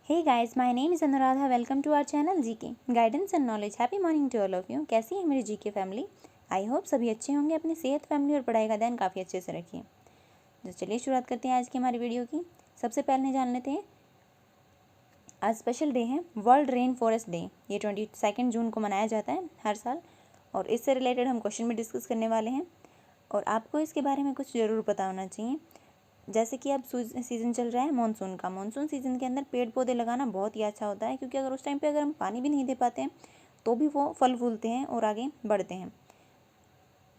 Hey guys, my name is Anuradha. Welcome to our channel GK Guidance and Knowledge. Happy morning to all of you. कैसी है मेरी GK family? I hope सभी अच्छे होंगे, अपनी सेहत, फैमिली और पढ़ाई का ध्यान काफ़ी अच्छे से रखिए। तो चलिए शुरुआत करते हैं आज की हमारी वीडियो की। सबसे पहले जान लेते हैं आज स्पेशल डे है वर्ल्ड रेन फॉरेस्ट डे। ये 22 जून को मनाया जाता है हर साल, और इससे रिलेटेड हम क्वेश्चन भी डिस्कस करने वाले हैं और आपको इसके बारे में कुछ ज़रूर पता होना चाहिए। जैसे कि अब सीज़न चल रहा है मानसून का। मानसून सीज़न के अंदर पेड़ पौधे लगाना बहुत ही अच्छा होता है, क्योंकि अगर उस टाइम पे अगर हम पानी भी नहीं दे पाते हैं तो भी वो फल फूलते हैं और आगे बढ़ते हैं,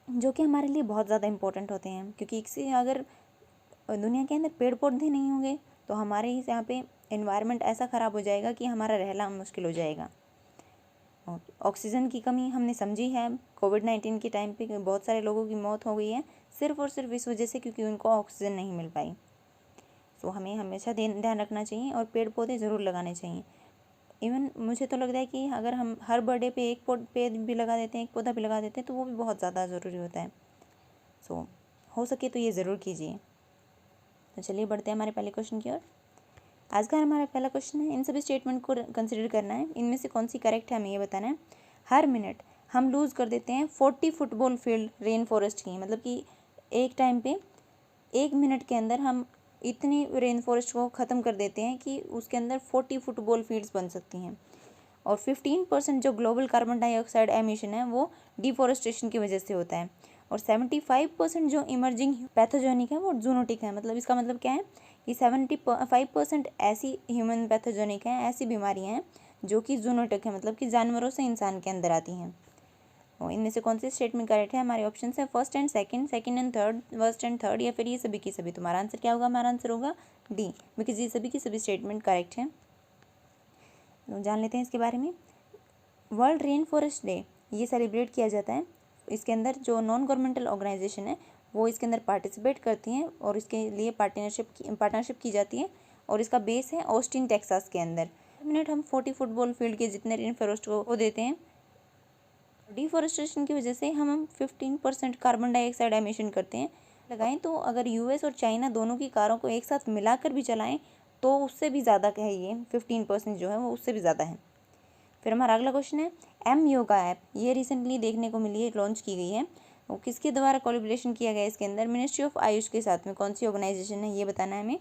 जो कि हमारे लिए बहुत ज़्यादा इम्पोर्टेंट होते हैं। क्योंकि इससे अगर दुनिया के अंदर पेड़ पौधे नहीं होंगे तो हमारे ही यहाँ पे एनवायरनमेंट ऐसा ख़राब हो जाएगा कि हमारा रहना मुश्किल हो जाएगा। ऑक्सीजन की कमी हमने समझी है। कोविड-19 के टाइम पे बहुत सारे लोगों की मौत हो गई है सिर्फ और सिर्फ इस वजह से क्योंकि उनको ऑक्सीजन नहीं मिल पाई। तो हमें हमेशा ध्यान रखना चाहिए और पेड़ पौधे ज़रूर लगाने चाहिए। इवन मुझे तो लगता है कि अगर हम हर बर्थडे पे एक पेड़ भी लगा देते हैं, एक पौधा भी लगा देते हैं, तो वो भी बहुत ज़्यादा ज़रूरी होता है। सो हो सके तो ये ज़रूर कीजिए। तो चलिए बढ़ते हैं हमारे पहले क्वेश्चन की ओर। आज का हमारा पहला क्वेश्चन है, इन सभी स्टेटमेंट को कंसिडर करना है, इनमें से कौन सी करेक्ट है हमें ये बताना है। हर मिनट हम लूज़ कर देते हैं 40 फुटबॉल फील्ड रेन फॉरेस्ट की। मतलब कि एक टाइम पे 1 मिनट के अंदर हम इतनी रेन फॉरेस्ट को ख़त्म कर देते हैं कि उसके अंदर 40 फुटबॉल फील्ड्स बन सकती हैं। और 15% जो ग्लोबल कार्बन डाइऑक्साइड एमिशन है वो डिफॉरेस्टेशन की वजह से होता है। और 75% जो इमर्जिंग पैथोजेनिक है वो जूनोटिक है। मतलब इसका मतलब क्या है कि 75% ऐसी ह्यूमन पैथोजेनिक हैं, ऐसी बीमारियां हैं जो कि जूनोटिक है, मतलब कि जानवरों से इंसान के अंदर आती हैं। और इनमें से कौन सी स्टेटमेंट करेक्ट है? हमारे ऑप्शन है first and second, second and third, first and third, या फिर ये सभी की सभी। तुम्हारा आंसर क्या होगा? हमारा आंसर होगा डी, बिकॉज ये सभी की सभी स्टेटमेंट करेक्ट है। तो जान लेते हैं इसके बारे में। वर्ल्ड रेन फॉरेस्ट डे ये सेलिब्रेट किया जाता है। इसके अंदर जो नॉन गवर्नमेंटल ऑर्गेनाइजेशन है वो इसके अंदर पार्टिसिपेट करती हैं और इसके लिए पार्टनरशिप की जाती है। और इसका बेस है ऑस्टिन टेक्सास के अंदर। मिनट हम 40 फुटबॉल फील्ड के जितने रेन फॉरेस्ट को देते हैं। डिफॉरेस्टेशन की वजह से हम 15% कार्बन डाइऑक्साइड एमिशन करते हैं। लगाएं तो अगर यूएस और चाइना दोनों की कारों को एक साथ मिलाकर भी चलाएं तो उससे भी ज़्यादा है, ये 15% जो है वो उससे भी ज़्यादा है। फिर हमारा अगला क्वेश्चन है एम योगा ऐप। ये रिसेंटली देखने को मिली है, लॉन्च की गई है। वो किसके द्वारा कोलैबोरेशन किया गया है? इसके अंदर मिनिस्ट्री ऑफ आयुष के साथ में। कौन सी ऑर्गेनाइजेशन है ये बताना है हमें।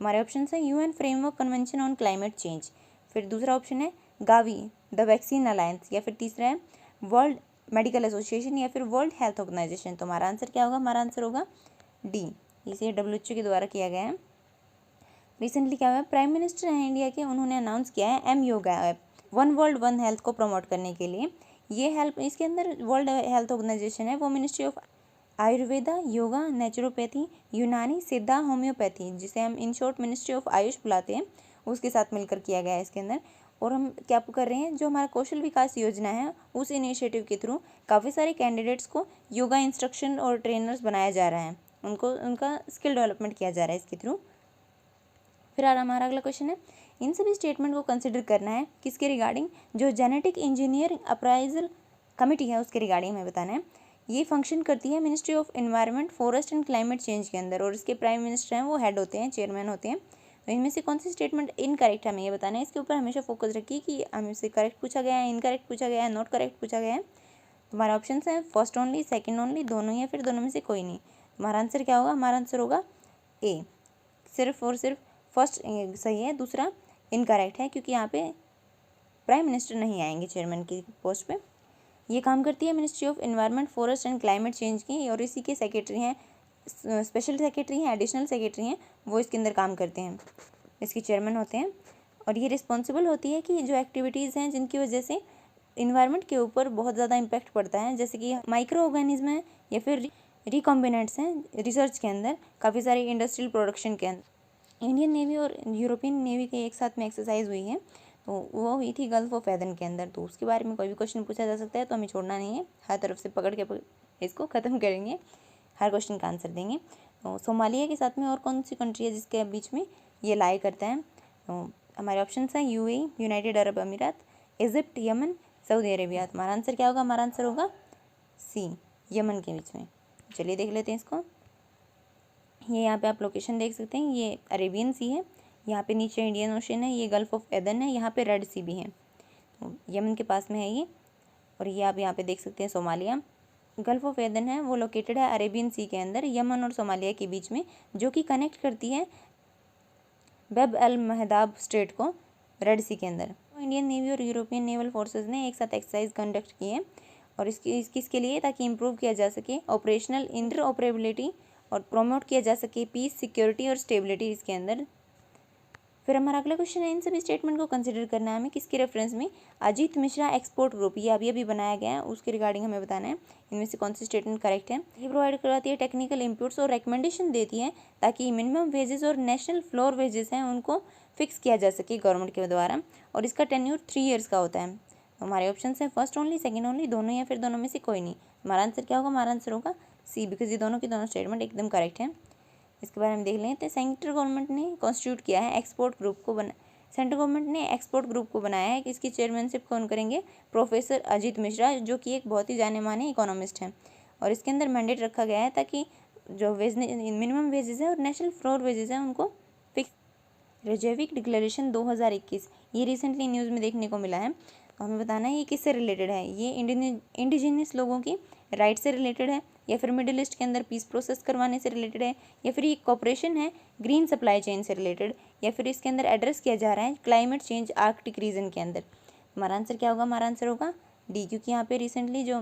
हमारे ऑप्शन है UN framework convention on climate change, फिर दूसरा ऑप्शन है गावी द वैक्सीन अलायंस, या फिर तीसरा है वर्ल्ड मेडिकल एसोसिएशन, या फिर वर्ल्ड हेल्थ ऑर्गेनाइजेशन। तो हमारा आंसर क्या होगा? हमारा आंसर होगा डी, इसे WHO के द्वारा किया गया है। रिसेंटली क्या हुआ है, प्राइम मिनिस्टर हैं इंडिया के, उन्होंने अनाउंस किया है M yoga app one world one health को प्रमोट करने के लिए। ये हेल्प इसके अंदर वर्ल्ड हेल्थ ऑर्गेनाइजेशन है वो ministry of Ayurveda, yoga, naturopathy, यूनानी, सिद्धा, होम्योपैथी, जिसे हम in short ministry of Ayush बुलाते हैं, उसके साथ मिलकर किया गया है इसके अंदर। और हम क्या कर रहे हैं, जो हमारा कौशल विकास योजना है उस इनिशिएटिव के थ्रू काफ़ी सारे कैंडिडेट्स को योगा इंस्ट्रक्शन और ट्रेनर्स बनाया जा रहा है, उनका स्किल डेवलपमेंट किया जा रहा है इसके थ्रू। फिर हमारा अगला क्वेश्चन है, इन सभी स्टेटमेंट को कंसिडर करना है किसके रिगार्डिंग? जो जेनेटिक इंजीनियरिंग अप्राइजल कमेटी है उसके रिगार्डिंग हमें बताना है। ये फंक्शन करती है ministry of environment, forest and climate change के अंदर, और इसके प्राइम मिनिस्टर हैं वो हेड होते हैं, चेयरमैन होते हैं। तो इनमें से कौन सी स्टेटमेंट इनकरेक्ट है हमें ये बताना है। इसके ऊपर हमेशा फोकस रखिए कि हमसे करेक्ट पूछा गया है, इनकरेक्ट पूछा गया है, नॉट करेक्ट पूछा गया है। तुम्हारा ऑप्शन है फर्स्ट ओनली, सेकेंड ओनली, दोनों, या फिर दोनों में से कोई नहीं। तुम्हारा आंसर क्या होगा? हमारा आंसर होगा ए, सिर्फ और सिर्फ फर्स्ट सही है, दूसरा इनकरेक्ट है, क्योंकि यहाँ पे प्राइम मिनिस्टर नहीं आएंगे चेयरमैन की पोस्ट पे। ये काम करती है ministry of environment, forest and climate change की, और इसी के सेक्रेटरी हैं, स्पेशल सेक्रेटरी हैं, एडिशनल सेक्रेटरी हैं, वो इसके अंदर काम करते हैं, इसके चेयरमैन होते हैं। और ये रिस्पॉन्सिबल होती है कि जो एक्टिविटीज़ हैं जिनकी वजह से इन्वायरमेंट के ऊपर बहुत ज़्यादा इम्पैक्ट पड़ता है, जैसे कि माइक्रो ऑर्गेनिज्म है या फिर रिकॉम्बिनेंट्स हैं रिसर्च के अंदर, काफ़ी सारी इंडस्ट्रियल प्रोडक्शन के अंदर। इंडियन नेवी और यूरोपियन नेवी के एक साथ में एक्सरसाइज हुई है, तो वो हुई थी गल्फ ऑफ एदन के अंदर। तो उसके बारे में कोई भी क्वेश्चन पूछा जा सकता है, तो हमें छोड़ना नहीं है, हर तरफ से पकड़ के इसको ख़त्म करेंगे, हर क्वेश्चन का आंसर देंगे। तो सोमालिया के साथ में और कौन सी कंट्री है जिसके बीच में ये लाई करता है? तो हमारे ऑप्शन हैं UAE, यूनाइटेड अरब अमीरात, इजिप्ट, यमन, सऊदी अरेबिया। हमारा आंसर क्या होगा? हमारा आंसर होगा सी, यमन के बीच में। चलिए देख लेते हैं इसको। ये यहाँ पे आप लोकेशन देख सकते हैं, ये अरेबियन सी है, यहाँ पे नीचे इंडियन ओशन है, ये गल्फ ऑफ एदन है, यहाँ पे रेड सी भी है, यमन के पास में है ये। और ये आप यहाँ पे देख सकते हैं सोमालिया। गल्फ ऑफ एदन है वो लोकेटेड है अरेबियन सी के अंदर, यमन और सोमालिया के बीच में, जो कि कनेक्ट करती है बेब अल महदाब स्टेट को रेड सी के अंदर। इंडियन नेवी और यूरोपियन नेवल फोर्सेस ने एक साथ एक्सरसाइज कंडक्ट किए और इसके लिए ताकि इम्प्रूव किया जा सके ऑपरेशनल इंटर ऑपरेबिलिटी और प्रमोट किया जा सके पीस, सिक्योरिटी और स्टेबिलिटी इसके अंदर। फिर हमारा अगला क्वेश्चन है, इन सभी स्टेटमेंट को कंसिडर करना है हमें किसके रेफरेंस में? अजीत मिश्रा एक्सपोर्ट ग्रुप, ये अभी बनाया गया है, उसके रिगार्डिंग हमें बताना है इनमें से कौन सी स्टेटमेंट करेक्ट है। ये प्रोवाइड करवाती है टेक्निकल इनपुट्स और रिकमेंडेशन देती है ताकि मिनिमम वेजेस और नेशनल फ्लोर वेजेस हैं उनको फिक्स किया जा सके गवर्नमेंट के द्वारा, और इसका टेन्यूर 3 ईयर्स का होता है। हमारे ऑप्शन है फर्स्ट ओनली, सेकेंड ओनली, दोनों या फिर दोनों में से कोई नहीं। हमारा आंसर क्या होगा? हमारा आंसर होगा सी, बिकॉज ये दोनों की दोनों स्टेटमेंट एकदम करेक्ट है। इसके बारे में देख लेते हैं। सेंट्रल गवर्नमेंट ने कॉन्स्टिट्यूट किया है एक्सपोर्ट ग्रुप को सेंट्रल गवर्नमेंट ने एक्सपोर्ट ग्रुप को बनाया है कि इसकी चेयरमैनशिप कौन करेंगे? प्रोफेसर अजीत मिश्रा, जो कि एक बहुत ही जाने माने इकोनॉमिस्ट हैं। और इसके अंदर मैंडेट रखा गया है ताकि जो मिनिमम वेजेस है और नेशनल फ्लोर वेजेस है उनको फिक्स। रेजविक डिक्लेरेशन 2021, ये रिसेंटली न्यूज़ में देखने को मिला है। तो हमें बताना है ये किससे रिलेटेड है? ये इंडिजिनियस लोगों की राइट से रिलेटेड है, या फिर मिडिल ईस्ट के अंदर पीस प्रोसेस करवाने से रिलेटेड है, या फिर ये कॉपरेशन है ग्रीन सप्लाई चेन से रिलेटेड, या फिर इसके अंदर एड्रेस किया जा रहा है क्लाइमेट चेंज आर्कटिक रीजन के अंदर। हमारा आंसर क्या होगा? हमारा आंसर होगा डी, क्योंकि यहाँ पे रिसेंटली जो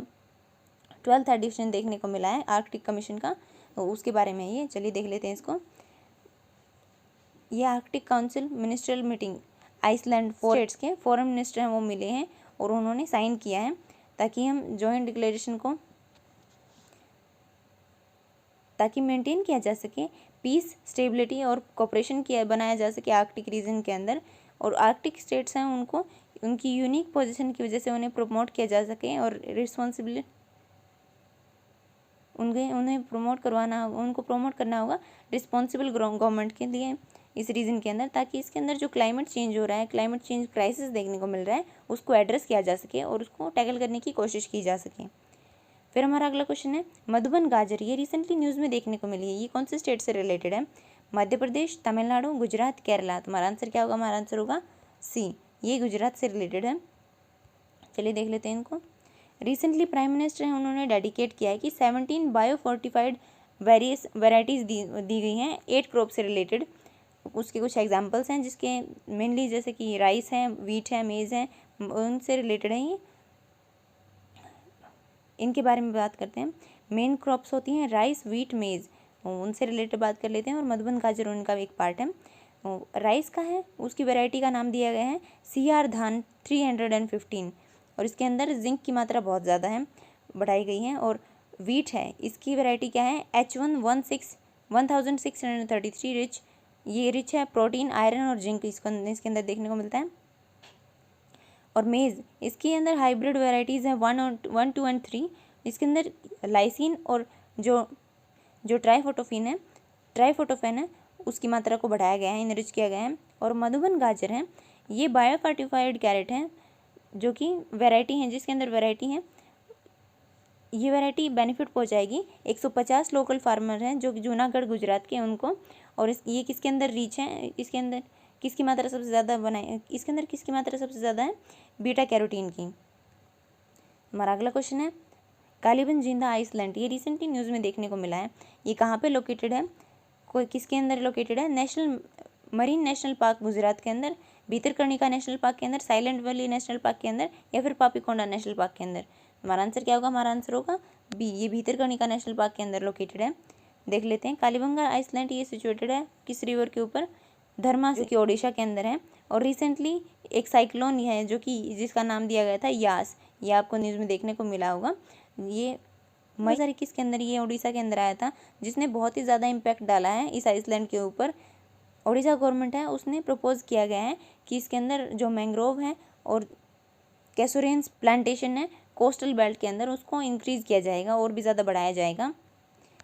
12th एडिशन देखने को मिला है आर्कटिक कमीशन का, तो उसके बारे में ये। चलिए देख लेते हैं इसको। ये Arctic Council ministerial meeting, Iceland states के फॉरेन मिनिस्टर हैं वो मिले हैं और उन्होंने साइन किया है ताकि हम जॉइंट डिक्लेरेशन को ताकि मेंटेन किया जा सके पीस, स्टेबिलिटी और कोऑपरेशन किया बनाया जा सके आर्कटिक रीजन के अंदर। और आर्कटिक स्टेट्स हैं उनको उनकी यूनिक पोजीशन की वजह से उन्हें प्रमोट किया जा सके और रिस्पॉन्सिबिलिटी उन्हें प्रमोट करना होगा रिस्पॉन्सिबल गवर्नमेंट के लिए इस रीजन के अंदर, ताकि इसके अंदर जो क्लाइमेट चेंज हो रहा है, क्लाइमेट चेंज क्राइसिस देखने को मिल रहा है, उसको एड्रेस किया जा सके और उसको टैकल करने की कोशिश की जा सके। फिर हमारा अगला क्वेश्चन है मधुबन गाजर, ये रिसेंटली न्यूज़ में देखने को मिली है, ये कौन से स्टेट से रिलेटेड है? मध्य प्रदेश, तमिलनाडु, गुजरात, केरला। तुम्हारा आंसर क्या होगा? हमारा आंसर होगा सी, ये गुजरात से रिलेटेड है। चलिए देख लेते हैं इनको। रिसेंटली प्राइम मिनिस्टर हैं उन्होंने डेडिकेट किया है कि 17 बायो फोर्टिफाइड वेरियस वेराइटीज़ दी गई हैं 8 क्रॉप से रिलेटेड। उसके कुछ एग्जांपल्स हैं जिसके मेनली जैसे कि राइस है, वीट है, मेज़ है, उनसे रिलेटेड है ये। इनके बारे में बात करते हैं। मेन क्रॉप्स होती हैं राइस, वीट, मेज़, उनसे रिलेटेड बात कर लेते हैं। और मधुबन गाजर उनका एक पार्ट है। राइस का है, उसकी वैरायटी का नाम दिया गया है CR धान 315 और इसके अंदर जिंक की मात्रा बहुत ज़्यादा है, बढ़ाई गई है। और वीट है, इसकी वैरायटी क्या है? H1 1633 रिच, ये रिच है प्रोटीन, आयरन और जिंक इसके अंदर देखने को मिलता है। और मेज़, इसके अंदर हाइब्रिड वैरायटीज़ हैं 1, 2 और 3। इसके अंदर लाइसिन और जो ट्राइफोटोफेन है उसकी मात्रा को बढ़ाया गया है, इनरिच किया गया है। और मधुबन गाजर है, ये बायोफर्टिफाइड कैरेट है जो कि वैरायटी है, जिसके अंदर वैरायटी है, ये वैरायटी बेनिफिट पहुंचाएगी 150 लोकल फार्मर हैं जो कि जूनागढ़ गुजरात के उनको। और ये किसके अंदर रीच है? इसके अंदर किसकी मात्रा सबसे ज़्यादा है? बीटा कैरोटीन की। हमारा अगला क्वेश्चन है कालीबंग जिंदा आइसलैंड, ये रिसेंटली न्यूज़ में देखने को मिला है, ये कहाँ पे लोकेटेड है? किसके अंदर लोकेटेड है? मरीन नेशनल पार्क गुजरात के अंदर, भीतरकनिका नेशनल पार्क के अंदर, साइलेंट वैली नेशनल पार्क के अंदर, या फिर पापीकोंडा नेशनल पार्क के अंदर। हमारा आंसर क्या होगा? हमारा आंसर होगा बी, ये भीतरकनिका नेशनल पार्क के अंदर लोकेटेड है। देख लेते हैं। कालीबंगा आइसलैंड ये सिचुएटेड है किस रिवर के ऊपर? धर्मा, जो कि ओडिशा के अंदर है। और रिसेंटली एक साइक्लोन है जो कि जिसका नाम दिया गया था यास, ये आपको न्यूज़ में देखने को मिला होगा। ये मई 2021 के अंदर ये उड़ीसा के अंदर आया था, जिसने बहुत ही ज़्यादा इम्पैक्ट डाला है इस आइसलैंड के ऊपर। उड़ीसा गवर्नमेंट है उसने प्रपोज किया गया है कि इसके अंदर जो मैंग्रोव है और कैसोरेंस प्लांटेशन है कोस्टल बेल्ट के अंदर, उसको इंक्रीज़ किया जाएगा और भी ज़्यादा बढ़ाया जाएगा।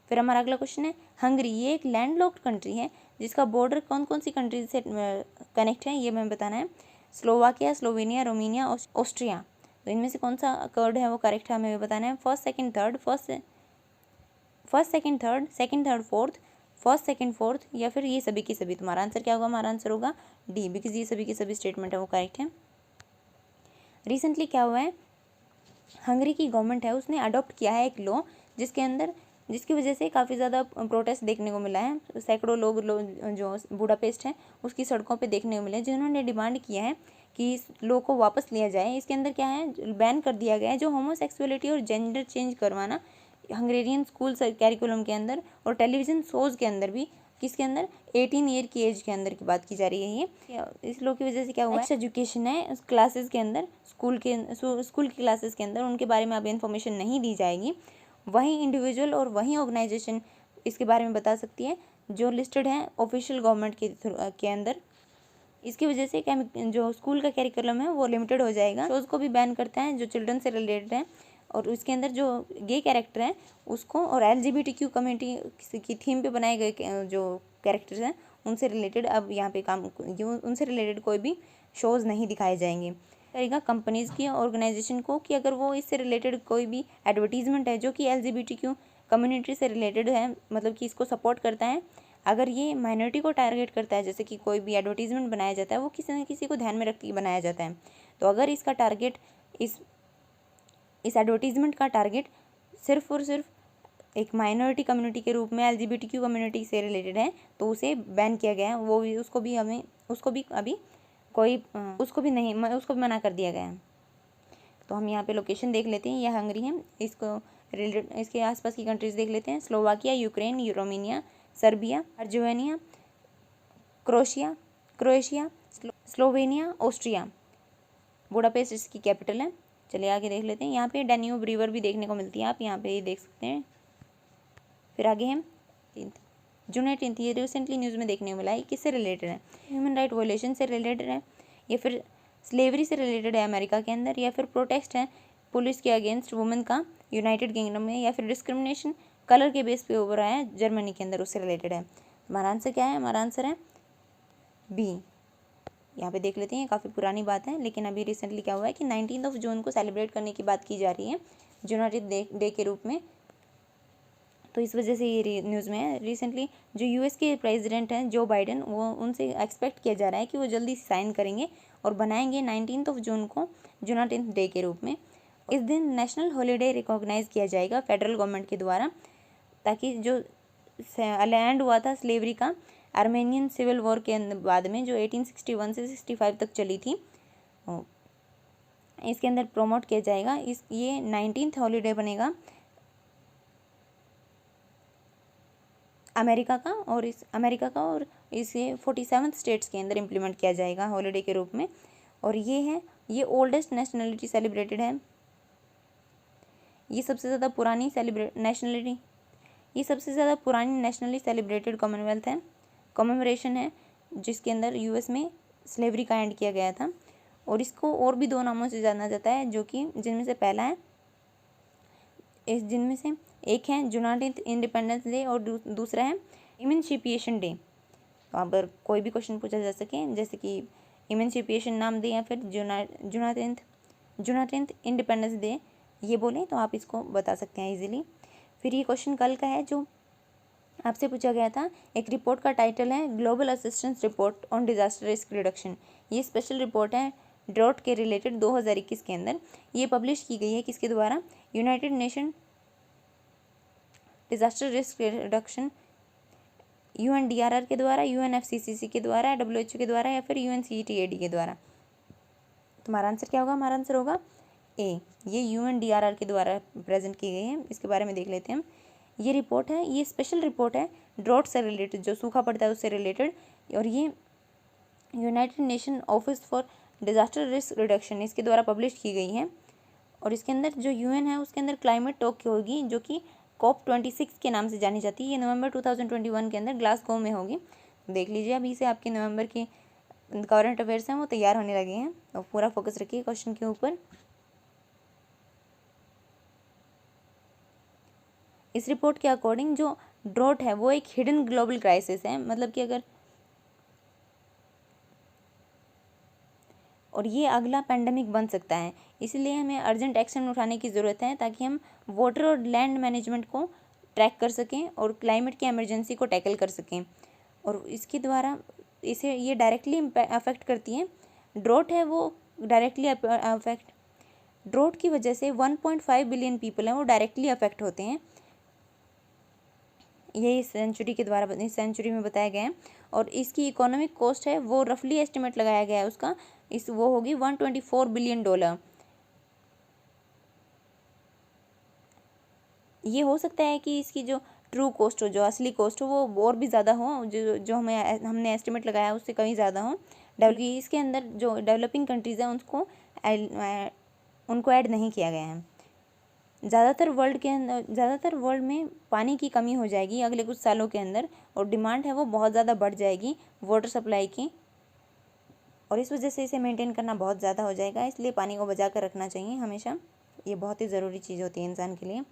फिर हमारा अगला क्वेश्चन है हंगरी, ये एक लैंडलॉक्ड कंट्री है जिसका बॉर्डर कौन कौन सी कंट्रीज से कनेक्ट है, ये हमें बताना है। Slovakia, Slovenia, Romania, Austria. तो इनमें से कौन सा वर्ड है वो करेक्ट है हमें बताना है। First, second, third, fourth, first, second, fourth, या फिर ये सभी की सभी। तुम्हारा आंसर क्या होगा? हमारा आंसर होगा डी, बिकॉज ये सभी की सभी स्टेटमेंट है वो करेक्ट है। रिसेंटली क्या हुआ है, हंगरी की गवर्नमेंट है उसने अडॉप्ट किया है एक लॉ जिसकी वजह से काफ़ी ज़्यादा प्रोटेस्ट देखने को मिला है। सैकड़ों लोग जो बुडापेस्ट है उसकी सड़कों पे देखने को मिले, जिन्होंने डिमांड किया है कि इस लॉ को वापस लिया जाए। इसके अंदर क्या है, बैन कर दिया गया है जो होमोसेक्सुअलिटी और जेंडर चेंज करवाना हंगेरियन स्कूल कैरिकुलम के अंदर और टेलीविज़न शोज़ के अंदर भी, किसके अंदर, 18 ईयर की एज के अंदर की बात की जा रही है। ये इस लॉ की वजह से क्या हुआ है, नेक्स्ट एजुकेशन है क्लासेस के अंदर, स्कूल की क्लासेस के अंदर उनके बारे में अब इन्फॉर्मेशन नहीं दी जाएगी। वहीं इंडिविजुअल और वहीं ऑर्गेनाइजेशन इसके बारे में बता सकती है जो लिस्टेड है ऑफिशियल गवर्नमेंट के अंदर। इसकी वजह से क्या, जो स्कूल का कैरिकुलम है वो लिमिटेड हो जाएगा। शोज़ को भी बैन करता है जो चिल्ड्रन से रिलेटेड है, और उसके अंदर जो गे कैरेक्टर है उसको, और LGBTQ कम्युनिटी की थीम पे बनाए गए जो कैरेक्टर्स हैं उनसे रिलेटेड अब यहाँ पे उनसे रिलेटेड कोई भी शोज़ नहीं दिखाए जाएंगे। करेगा कंपनीज़ की, ऑर्गेनाइजेशन को, कि अगर वो इससे रिलेटेड कोई भी एडवर्टीजमेंट है जो कि LGBTQ कम्युनिटी से रिलेटेड है, मतलब कि इसको सपोर्ट करता है, अगर ये माइनॉरिटी को टारगेट करता है, जैसे कि कोई भी एडवर्टीजमेंट बनाया जाता है वो किसी न किसी को ध्यान में रख के बनाया जाता है, तो अगर इसका टारगेट इस एडवर्टीजमेंट का टारगेट सिर्फ और सिर्फ एक माइनॉरिटी कम्युनिटी के रूप में LGBTQ कम्युनिटी से रिलेटेड है तो उसे बैन किया गया है। वो भी उसको भी मना कर दिया गया है। तो हम यहाँ पे लोकेशन देख लेते हैं, यह हंगरी है। इसके आसपास की कंट्रीज देख लेते हैं, Slovakia, Ukraine, Romania, Serbia, Argentina, Croatia, Slovenia, Austria. Budapest इसकी कैपिटल है। चलिए आगे देख लेते हैं, यहाँ पे डैन्यूब रिवर भी देखने को मिलती है, आप यहाँ पे देख सकते हैं। फिर आगे हम जून 18 ये रिसेंटली न्यूज़ में देखने को मिला है, किससे रिलेटेड है, ह्यूमन राइट वायलेशन से रिलेटेड है, या फिर स्लेवरी से रिलेटेड है अमेरिका के अंदर, या फिर प्रोटेस्ट है पुलिस के अगेंस्ट वुमेन का यूनाइटेड किंगडम में, या फिर डिस्क्रिमिनेशन कलर के बेस पे हो रहा है जर्मनी के अंदर, उससे रिलेटेड है। हमारा आंसर क्या है? हमारा आंसर है बी। यहाँ पे देख लेते हैं, काफ़ी पुरानी बात है, लेकिन अभी रिसेंटली क्या हुआ है कि 19 जून को सेलिब्रेट करने की बात की जा रही है यूनाइटेड डे के रूप में। तो इस वजह से ये न्यूज़ में है। रिसेंटली जो US के प्रेसिडेंट हैं जो बाइडेन, वो उनसे एक्सपेक्ट किया जा रहा है कि वो जल्दी साइन करेंगे और बनाएंगे 19 जून को यूनाइटेड डे के रूप में। इस दिन नेशनल हॉलीडे रिकॉग्नाइज किया जाएगा फेडरल गवर्नमेंट के द्वारा, ताकि जो लैंड हुआ था स्लेवरी का आर्मेनियन सिविल वॉर के बाद में, जो 1861 से 65 तक चली थी, इसके अंदर प्रमोट किया जाएगा। ये 19th हॉलीडे बनेगा अमेरिका का, और इसे 47 स्टेट्स के अंदर इम्प्लीमेंट किया जाएगा हॉलीडे के रूप में। और ये ओल्डेस्ट नेशनलिटी सेलिब्रेटेड है, ये सबसे ज़्यादा पुरानी नेशनली सेलिब्रेटेड कॉमनवेल्थ है, कॉमेमोरेशन है, जिसके अंदर US में स्लेवरी का एंड किया गया था। और इसको और भी 2 नामों से जाना जाता है, जो कि जिनमें से एक है यूनाइटेड इंडिपेंडेंस डे और दूसरा है इमेंसिपिएशन डे। तो अगर कोई भी क्वेश्चन पूछा जा सके, जैसे कि इमेंसिपिएशन नाम दें या फिर यूनाइटेड इंडिपेंडेंस डे ये बोलें, तो आप इसको बता सकते हैं इजीली। फिर ये क्वेश्चन कल का है जो आपसे पूछा गया था। एक रिपोर्ट का टाइटल है global assistance report on disaster risk reduction. ये स्पेशल रिपोर्ट है ड्रॉट के रिलेटेड 2021 के अंदर। ये पब्लिश की गई है किसके द्वारा? United nation disaster risk reduction, UNDRR के द्वारा, UNFCCC के द्वारा, WHO के द्वारा, या फिर UNCTAD के द्वारा। तुम्हारा आंसर क्या होगा? हमारा आंसर होगा ए, ये UNDRR के द्वारा प्रेजेंट की गई है। इसके बारे में देख लेते हैं हम। ये रिपोर्ट है, ये स्पेशल रिपोर्ट है ड्रॉट से रिलेटेड, जो सूखा पड़ता है उससे रिलेटेड, और ये United nation office for disaster risk reduction इसके द्वारा पब्लिश की गई है। और इसके अंदर जो UN है उसके अंदर क्लाइमेट टॉक होगी, जो कि COP26 के नाम से जानी जाती है। ये नवंबर 2021 के अंदर ग्लासगो में होगी। देख लीजिए, अभी से आपके नवंबर के करंट अफेयर्स हैं वो तैयार होने लगे हैं, तो पूरा फोकस रखिए क्वेश्चन के ऊपर। इस रिपोर्ट के अकॉर्डिंग जो ड्रॉट है वो एक हिडन ग्लोबल क्राइसिस है, मतलब कि अगर, और ये अगला पेंडेमिक बन सकता है, इसलिए हमें अर्जेंट एक्शन उठाने की ज़रूरत है ताकि हम वाटर और लैंड मैनेजमेंट को ट्रैक कर सकें और क्लाइमेट की इमरजेंसी को टैकल कर सकें। और इसके द्वारा इसे ये डायरेक्टली अफेक्ट करती है। ड्रॉट है वो डायरेक्टली अफेक्ट, ड्रॉट की वजह से 1.5 बिलियन पीपल हैं वो डायरेक्टली अफेक्ट होते हैं। यही इस सेंचुरी में बताया गया है। और इसकी इकोनॉमिक कॉस्ट है वो रफली एस्टिमेट लगाया गया है उसका, वो होगी $124 बिलियन। ये हो सकता है कि इसकी जो ट्रू कॉस्ट हो, जो असली कॉस्ट हो, वो और भी ज़्यादा हो, जो हमने एस्टिमेट लगाया है उससे कहीं ज़्यादा हो। इसके अंदर जो डेवलपिंग कंट्रीज़ हैं उनको ऐड नहीं किया गया है। ज़्यादातर वर्ल्ड में पानी की कमी हो जाएगी अगले कुछ सालों के अंदर, और डिमांड है वो बहुत ज़्यादा बढ़ जाएगी वाटर सप्लाई की, और इस वजह से इसे मेंटेन करना बहुत ज़्यादा हो जाएगा। इसलिए पानी को बचा कर रखना चाहिए हमेशा, ये बहुत ही ज़रूरी चीज़ होती है इंसान के लिए।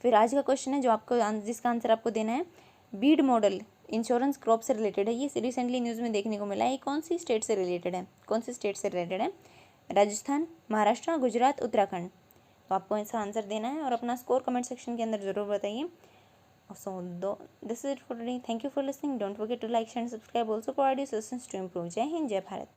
फिर आज का क्वेश्चन है जिसका आंसर आपको देना है, बीड मॉडल इंश्योरेंस क्रॉप से रिलेटेड है। ये रिसेंटली न्यूज़ में देखने को मिला है। ये कौन सी स्टेट से रिलेटेड है? राजस्थान, महाराष्ट्र, गुजरात, उत्तराखंड। तो आपको इसका आंसर देना है और अपना स्कोर कमेंट सेक्शन के अंदर ज़रूर बताइए। So this is it for today. Thank you for listening. Don't forget to like, share and subscribe. Also provide you suggestions to improve. जय हिंद, जय भारत।